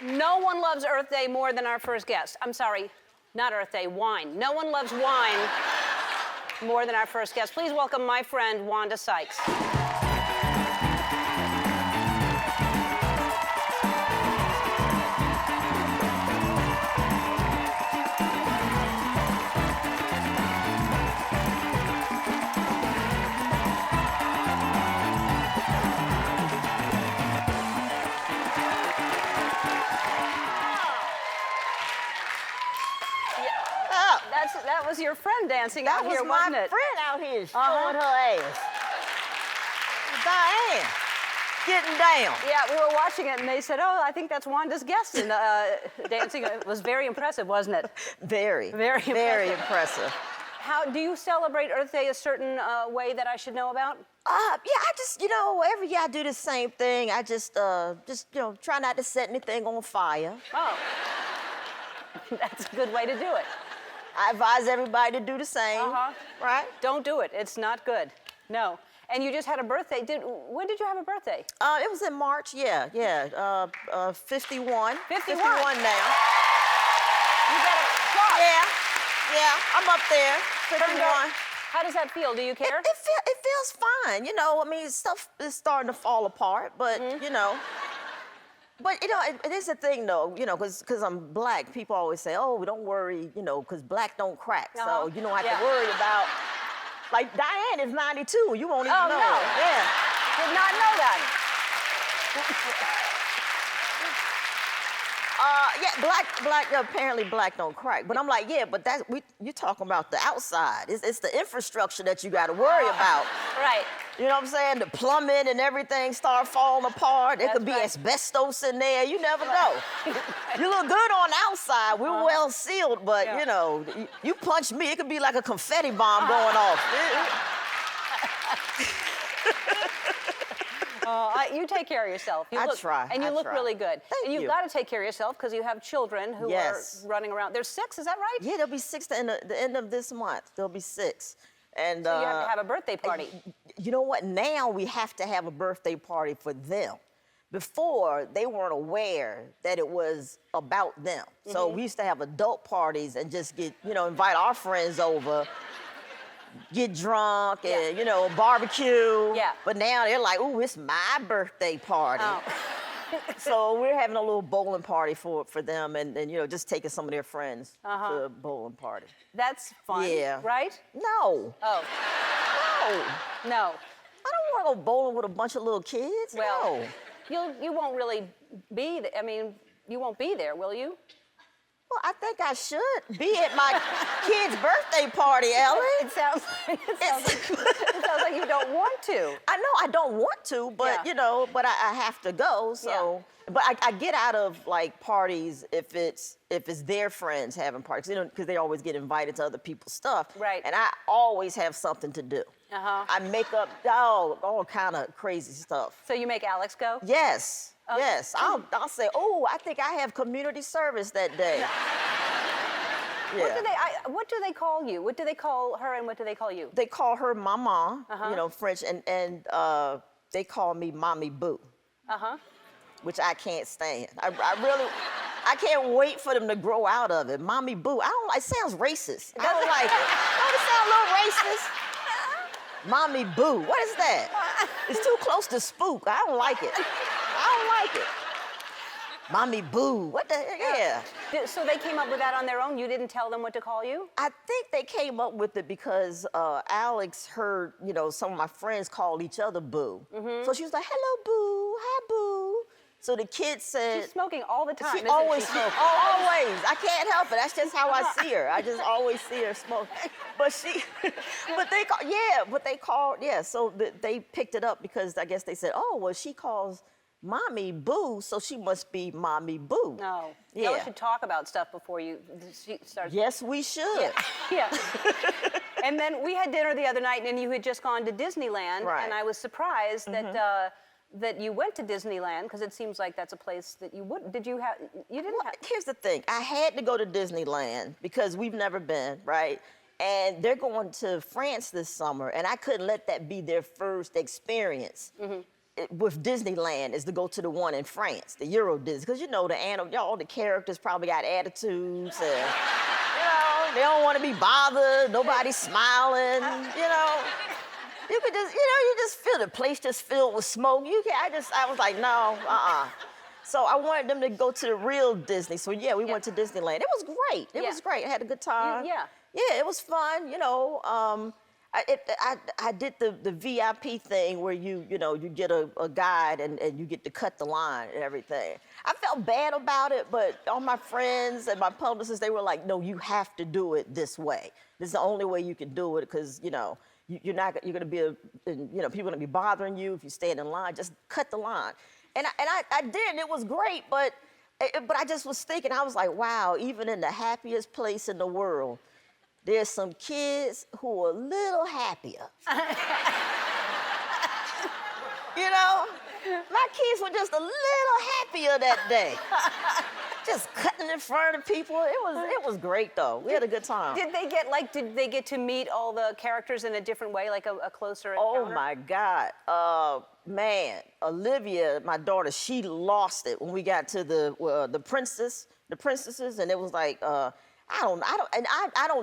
No one loves Earth Day more than our first guest. I'm sorry, not Earth Day, wine. No one loves wine more than our first guest. Please welcome my friend, Wanda Sykes. That was your friend dancing out here, wasn't it? That was my friend out here showing her ass. Diane, getting down. Yeah, we were watching it, and they said, "Oh, I think that's Wanda's guest in dancing." It was very impressive, wasn't it? Very impressive. How do you celebrate Earth Day a certain way that I should know about? Yeah, I just, every year I do the same thing. I just try not to set anything on fire. Oh, that's a good way to do it. I advise everybody to do the same, right? Don't do it. It's not good. No. And you just had a birthday. When did you have a birthday? It was in March, yeah. 51. 51 now. You got a clock. Yeah, I'm up there, 51. How does that feel? Do you care? It feels fine, stuff is starting to fall apart, but, But, it is a thing, though, because I'm black, people always say, oh, don't worry, because black don't crack. So you don't have to worry about, like, Diane is 92. You won't even know. No. Yeah. Did not know that. Apparently black don't crack. But I'm like, yeah, but you're talking about the outside. It's the infrastructure that you got to worry about. Right. You know what I'm saying? The plumbing and everything start falling apart. There could be asbestos in there. You never know. You look good on the outside. We're well sealed, but, you punch me, it could be like a confetti bomb going off. You take care of yourself. I try. And you look really good. Thank and you've you. got to take care of yourself because you have children who are running around. There's 6, is that right? Yeah, there'll be 6 at the end of this month. There'll be 6. And so you have to have a birthday party. You know what? Now we have to have a birthday party for them. Before, they weren't aware that it was about them. So we used to have adult parties and just get, invite our friends over, get drunk and, barbecue. Yeah. But now they're like, ooh, it's my birthday party. Oh. So we're having a little bowling party for them and just taking some of their friends to a bowling party. That's fun, right? No. Oh. No. I don't want to go bowling with a bunch of little kids. Well, no. You won't really be, you won't be there, will you? Well, I think I should be at my kid's birthday party, Ellen. It sounds like you don't want to. I know I don't want to, but but I have to go. So, but I get out of like parties if it's their friends having parties, because they always get invited to other people's stuff. Right. And I always have something to do. I make up all kind of crazy stuff. So you make Alex go? Yes. Yes, I'll say, oh, I think I have community service that day. What do they call you? What do they call her and what do they call you? They call her Mama, French, and they call me Mommy Boo. Which I can't stand. I can't wait for them to grow out of it. Mommy Boo, it sounds racist. I don't like it. Don't it sound a little racist? Mommy Boo, what is that? It's too close to spook. I don't like it. Mommy Boo, what the heck? Yeah. So they came up with that on their own? You didn't tell them what to call you? I think they came up with it because Alex heard, some of my friends call each other Boo. So she was like, hello, Boo, hi, Boo. So the kid said... She's smoking all the time, She always smokes, always. I can't help it. That's just how I see her. I just always see her smoke. But so they picked it up because I guess they said, oh, well, she calls Mommy Boo, so she must be Mommy Boo. No. Yeah. We should talk about stuff before you start. Yes, we should. Yeah. And then we had dinner the other night, and you had just gone to Disneyland, right. And I was surprised that you went to Disneyland, because it seems like that's a place that you wouldn't. Did you have? You didn't have. Here's the thing. I had to go to Disneyland because we've never been, right? And they're going to France this summer, and I couldn't let that be their first experience. with Disneyland is to go to the one in France, the Euro Disney, because you know all the characters probably got attitudes and they don't want to be bothered. Nobody's smiling. You could just you just feel the place just filled with smoke. I was like no, So I wanted them to go to the real Disney. So yeah, we went to Disneyland. It was great. It was great. I had a good time. Yeah, it was fun. I did the VIP thing where you get a guide and you get to cut the line and everything. I felt bad about it, but all my friends and my publicists, they were like, no, you have to do it this way. This is the only way you can do it because, you're gonna be people are gonna be bothering you if you stand in line. Just cut the line. And I did, and it was great, but I just was thinking, I was like, wow, even in the happiest place in the world, there's some kids who are a little happier. My kids were just a little happier that day. Just cutting in front of people. It was great though. We had a good time. Did they get to meet all the characters in a different way, like a closer encounter? Oh my God. Man, Olivia, my daughter, she lost it when we got to the princesses, and it was like, I don't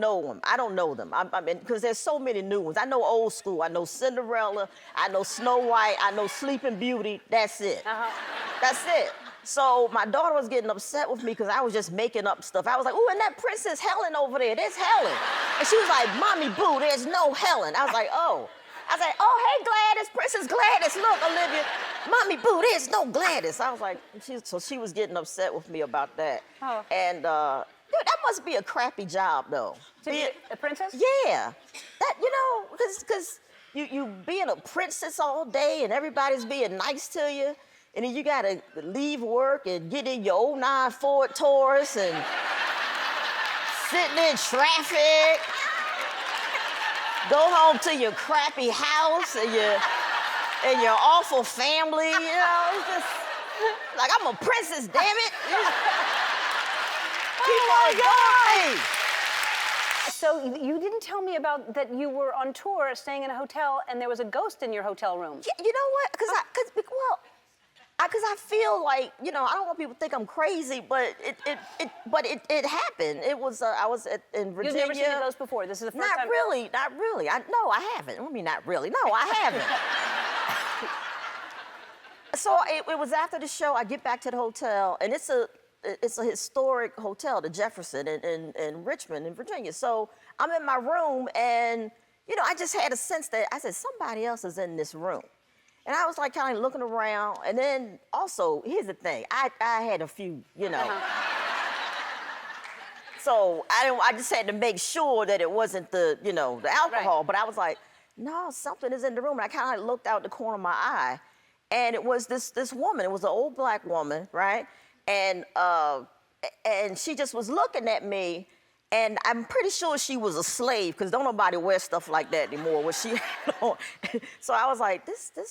know them. I don't know them. I mean, because there's so many new ones. I know old school. I know Cinderella. I know Snow White. I know Sleeping Beauty. That's it. That's it. So my daughter was getting upset with me because I was just making up stuff. I was like, ooh, and that Princess Helen over there, there's Helen. And she was like, Mommy Boo, there's no Helen. I was like, oh. I was like, oh, hey, Gladys, Princess Gladys. Look, Olivia, Mommy Boo, there's no Gladys. I was like, so she was getting upset with me about that. And that must be a crappy job, though. To be a princess? Yeah. That, because you being a princess all day and everybody's being nice to you, and then you gotta leave work and get in your 09 Ford Taurus and sitting in traffic, go home to your crappy house and your awful family, it's just like, I'm a princess, damn it. Oh my God! So you didn't tell me about that you were on tour, staying in a hotel, and there was a ghost in your hotel room. Yeah, you know what? Because I feel like, I don't want people to think I'm crazy, but it happened. It was I was in Virginia. You've never seen a ghost before. This is the first time. Not really. No, I haven't. I mean, not really. No, I haven't. So it was after the show. I get back to the hotel, and it's a historic hotel, the Jefferson in Richmond, in Virginia. So I'm in my room, and I just had a sense that I said somebody else is in this room. And I was like kind of looking around, and then also, here's the thing, I had a few, So I just had to make sure that it wasn't the alcohol, but I was like, no, something is in the room. And I kind of looked out the corner of my eye, and it was this woman. It was an old black woman, right? And she just was looking at me. And I'm pretty sure she was a slave, because don't nobody wear stuff like that anymore. So I was like, this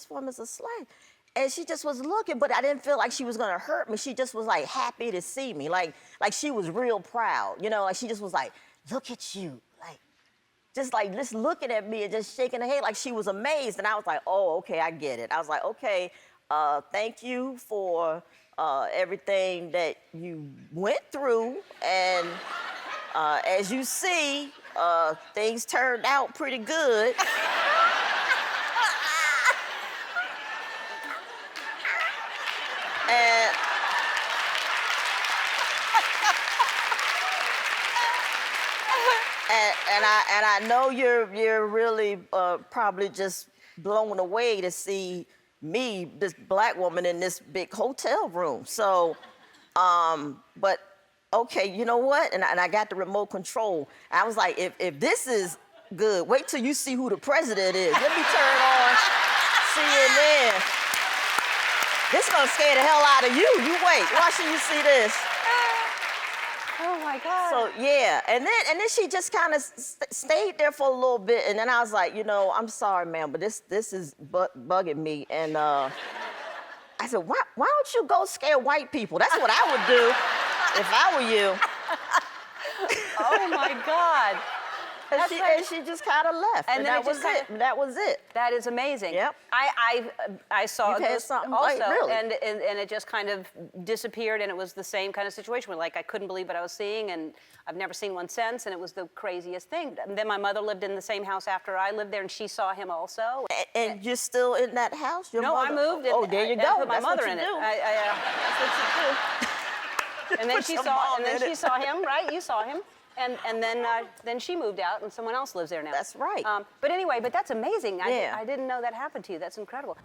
woman's a slave. And she just was looking, but I didn't feel like she was gonna hurt me. She just was like happy to see me, like she was real proud, like she just was like, look at you, just looking at me and just shaking her head like she was amazed. And I was like, oh, okay, I get it. I was like, okay, thank you for everything that you went through, and as you see, things turned out pretty good. And I know you're really probably just blown away to see me, this black woman, in this big hotel room. So, but okay, you know what? And I got the remote control. I was like, if this is good, wait till you see who the president is. Let me turn on CNN. This is gonna scare the hell out of you. You wait, watch till you see this. Oh my God. So yeah, and then she just kind of stayed there for a little bit, and then I was like, I'm sorry, ma'am, but this is bugging me. And I said, why don't you go scare white people? That's what I would do if I were you. Oh my God. That's right. And she just kind of left. And then that was it. That was it. That is amazing. Yep. I saw You've had this something also, like, really? and it just kind of disappeared, and it was the same kind of situation where, like, I couldn't believe what I was seeing, and I've never seen one since, and it was the craziest thing. And then my mother lived in the same house after I lived there, and she saw him also. And you're still in that house? Your No, mother? I moved. And oh, there you I go. put my That's mother what in you it. do. That's what you do. And then Put she your saw, mom and then in she it. saw him, right? You saw him. And then she moved out, and someone else lives there now. That's right. But anyway, but that's amazing. Yeah. I didn't know that happened to you. That's incredible.